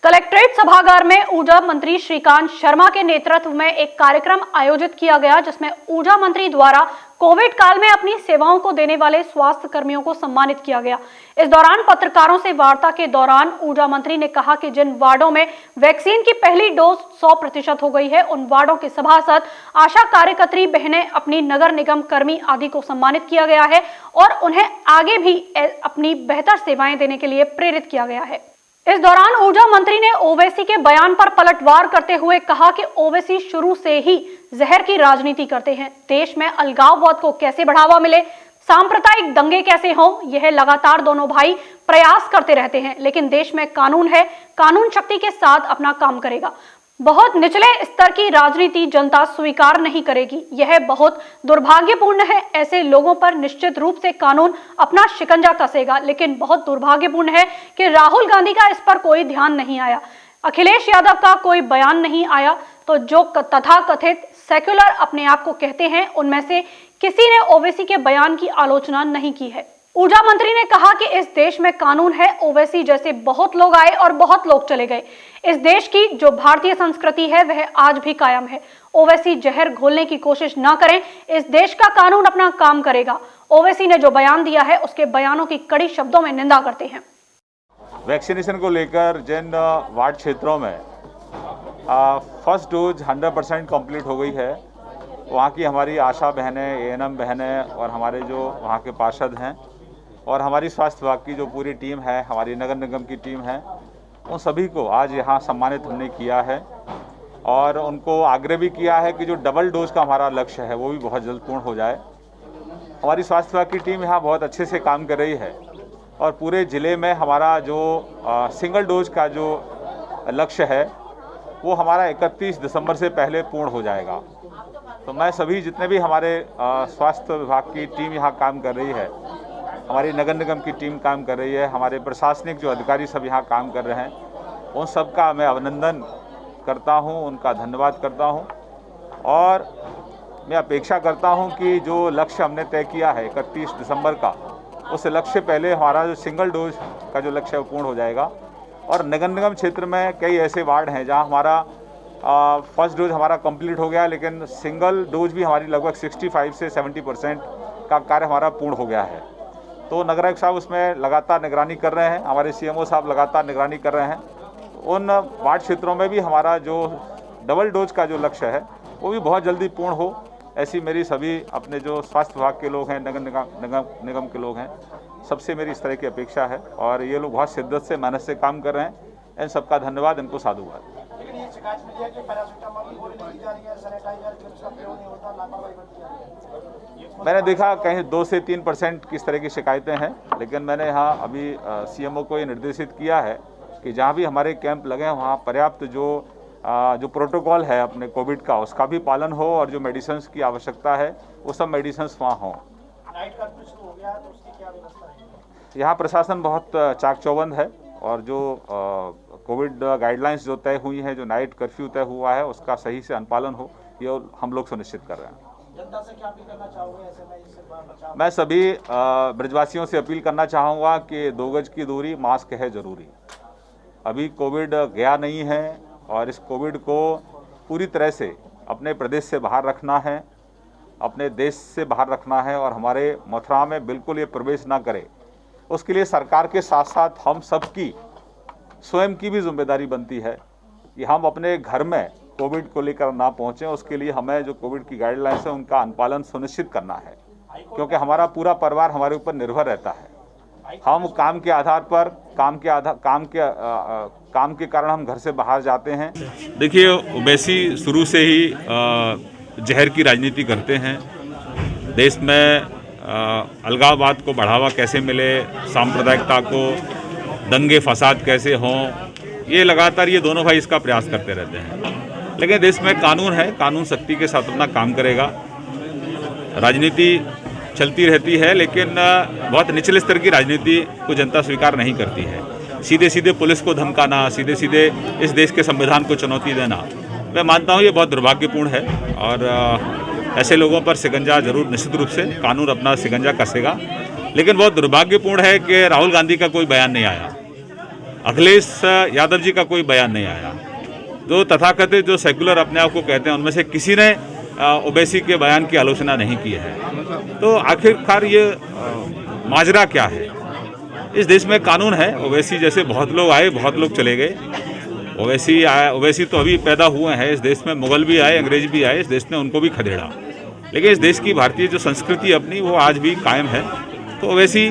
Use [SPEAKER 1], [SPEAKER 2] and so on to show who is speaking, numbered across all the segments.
[SPEAKER 1] Collectorate सभागार में ऊर्जा मंत्री श्रीकांत शर्मा के नेतृत्व में एक कार्यक्रम आयोजित किया गया, जिसमें ऊर्जा मंत्री द्वारा कोविड काल में अपनी सेवाओं को देने वाले स्वास्थ्य कर्मियों को सम्मानित किया गया। इस दौरान पत्रकारों से वार्ता के दौरान ऊर्जा मंत्री ने कहा कि जिन वार्डों में वैक्सीन की पहली डोज 100% हो गई है, उन वार्डों के सभासद, आशा कार्यकर्त्री बहनें, अपनी नगर निगम कर्मी आदि को सम्मानित किया गया है और उन्हें आगे भी अपनी बेहतर सेवाएं देने के लिए प्रेरित किया गया है। इस दौरान ऊर्जा मंत्री ने ओवैसी के बयान पर पलटवार करते हुए कहा कि ओवैसी शुरू से ही जहर की राजनीति करते हैं। देश में अलगाववाद को कैसे बढ़ावा मिले, सांप्रदायिक दंगे कैसे हों, यह लगातार दोनों भाई प्रयास करते रहते हैं। लेकिन देश में कानून है, कानून शक्ति के साथ अपना काम करेगा। बहुत निचले स्तर की राजनीति जनता स्वीकार नहीं करेगी। यह बहुत दुर्भाग्यपूर्ण है। ऐसे लोगों पर निश्चित रूप से कानून अपना शिकंजा कसेगा, लेकिन बहुत दुर्भाग्यपूर्ण है कि राहुल गांधी का इस पर कोई ध्यान नहीं आया, अखिलेश यादव का कोई बयान नहीं आया। तो जो तथाकथित सेक्युलर अपने आप को कहते हैं, उनमें से किसी ने ओवैसी के बयान की आलोचना नहीं की है। ऊर्जा मंत्री ने कहा कि इस देश में कानून है। ओवैसी जैसे बहुत लोग आए और बहुत लोग चले गए। इस देश की जो भारतीय संस्कृति है वह आज भी कायम है। ओवैसी जहर घोलने की कोशिश ना करें। इस देश का कानून अपना काम करेगा। ओवैसी ने जो बयान दिया है उसके बयानों की कड़ी शब्दों में निंदा करते हैं।
[SPEAKER 2] वैक्सीनेशन को लेकर जिन वार्ड क्षेत्रों में फर्स्ट डोज 100% कंप्लीट हो गई है, वहाँ की हमारी आशा बहनें, एएनएम बहनें और हमारे जो वहाँ के पार्षद हैं और हमारी स्वास्थ्य विभाग की जो पूरी टीम है, हमारी नगर निगम की टीम है, उन सभी को आज यहाँ सम्मानित हमने किया है और उनको आग्रह भी किया है कि जो डबल डोज का हमारा लक्ष्य है वो भी बहुत जल्द पूर्ण हो जाए। हमारी स्वास्थ्य विभाग की टीम यहाँ बहुत अच्छे से काम कर रही है और पूरे ज़िले में हमारा जो सिंगल डोज का जो लक्ष्य है वो हमारा 31 दिसंबर से पहले पूर्ण हो जाएगा। तो मैं सभी जितने भी हमारे स्वास्थ्य विभाग की टीम यहाँ काम कर रही है, हमारी नगर निगम की टीम काम कर रही है, हमारे प्रशासनिक जो अधिकारी सब यहाँ काम कर रहे हैं, उन सब का मैं अभिनंदन करता हूँ, उनका धन्यवाद करता हूँ और मैं अपेक्षा करता हूँ कि जो लक्ष्य हमने तय किया है 31 दिसंबर का, उस लक्ष्य पहले हमारा जो सिंगल डोज का जो लक्ष्य है वो पूर्ण हो जाएगा। और नगर निगम क्षेत्र में कई ऐसे वार्ड हैं जहाँ हमारा फर्स्ट डोज हमारा कंप्लीट हो गया, लेकिन सिंगल डोज भी हमारी लगभग 65 से 70% का कार्य हमारा पूर्ण हो गया है। तो नगर आयुक्त साहब उसमें लगातार निगरानी कर रहे हैं, हमारे सीएमओ साहब लगातार निगरानी कर रहे हैं। उन वार्ड क्षेत्रों में भी हमारा जो डबल डोज का जो लक्ष्य है वो भी बहुत जल्दी पूर्ण हो, ऐसी मेरी सभी अपने जो स्वास्थ्य विभाग के लोग हैं, नगर निगम के लोग हैं, सबसे मेरी इस तरह की अपेक्षा है और ये लोग बहुत शिद्दत से, मेहनत से काम कर रहे हैं। इन सबका धन्यवाद, इनको साधुवाद। मैंने देखा कहीं 2 से 3% किस तरह की शिकायतें हैं, लेकिन मैंने यहाँ अभी सीएमओ को ये निर्देशित किया है कि जहाँ भी हमारे कैंप लगे हैं वहाँ पर्याप्त जो प्रोटोकॉल है अपने कोविड का, उसका भी पालन हो और जो मेडिसिन्स की आवश्यकता है वो सब मेडिसिन्स वहाँ हों। नाइट कर्फ्यू शुरू हो गया तो उसकी क्या व्यवस्था है? यहाँ प्रशासन बहुत चाक चौबंद है और जो कोविड गाइडलाइंस जो तय हुई हैं, जो नाइट कर्फ्यू तय हुआ है, उसका सही से अनुपालन हो, ये हम लोग सुनिश्चित कर रहे हैं। जनता से क्या अपील करना चाहोगे ऐसे में इससे बचाव? मैं सभी ब्रजवासियों से अपील करना चाहूँगा कि 2 गज की दूरी, मास्क है ज़रूरी। अभी कोविड गया नहीं है और इस कोविड को पूरी तरह से अपने प्रदेश से बाहर रखना है, अपने देश से बाहर रखना है और हमारे मथुरा में बिल्कुल ये प्रवेश ना करे। उसके लिए सरकार के साथ साथ हम सबकी स्वयं की भी जिम्मेदारी बनती है कि हम अपने घर में कोविड को लेकर ना पहुँचें। उसके लिए हमें जो कोविड की गाइडलाइंस है उनका अनुपालन सुनिश्चित करना है, क्योंकि हमारा पूरा परिवार हमारे ऊपर निर्भर रहता है। हम काम के आधार पर काम के कारण हम घर से बाहर जाते हैं।
[SPEAKER 3] देखिए, ओवैसी शुरू से ही जहर की राजनीति करते हैं। देश में अलगाववाद को बढ़ावा कैसे मिले, सांप्रदायिकता को, दंगे फसाद कैसे हों, ये लगातार ये दोनों भाई इसका प्रयास करते रहते हैं। लेकिन देश में कानून है, कानून सख्ती के साथ अपना काम करेगा। राजनीति चलती रहती है, लेकिन बहुत निचले स्तर की राजनीति को जनता स्वीकार नहीं करती है। सीधे सीधे पुलिस को धमकाना, सीधे सीधे इस देश के संविधान को चुनौती देना, मैं मानता हूँ ये बहुत दुर्भाग्यपूर्ण है और ऐसे लोगों पर शिकंजा जरूर निश्चित रूप से कानून अपना शिकंजा कसेगा। लेकिन बहुत दुर्भाग्यपूर्ण है कि राहुल गांधी का कोई बयान नहीं आया। अखिलेश यादव जी का कोई बयान नहीं आया। जो तथाकथित जो सेकुलर अपने आप को कहते हैं उनमें से किसी ने ओवैसी के बयान की आलोचना नहीं की है। तो आखिरकार ये माजरा क्या है? इस देश में कानून है। ओवैसी जैसे बहुत लोग आए, बहुत लोग चले गए। ओवैसी तो अभी पैदा हुए हैं इस देश में। मुगल भी आए, अंग्रेज भी आए, इस देश ने उनको भी खदेड़ा। लेकिन इस देश की भारतीय जो संस्कृति अपनी वो आज भी कायम है। तो ओवैसी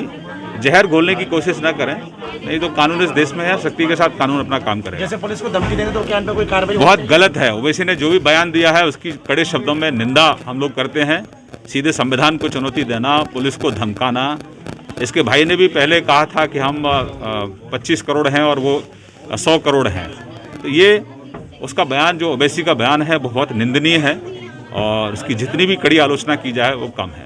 [SPEAKER 3] जहर घोलने की कोशिश ना करें, नहीं तो कानून इस देश में है, सख्ती के साथ कानून अपना काम करेगा।
[SPEAKER 4] जैसे पुलिस को धमकी देंगे तो क्या इन पर कोई कार्रवाई?
[SPEAKER 3] बहुत गलत है। ओवैसी ने जो भी बयान दिया है उसकी कड़े शब्दों में निंदा हम लोग करते हैं। सीधे संविधान को चुनौती देना, पुलिस को धमकाना। इसके भाई ने भी पहले कहा था कि हम 25 करोड़ हैं और वो 100 करोड़ हैं। तो ये उसका बयान, जो ओवैसी का बयान है, वो बहुत निंदनीय है और इसकी जितनी भी कड़ी आलोचना की जाए वो कम है।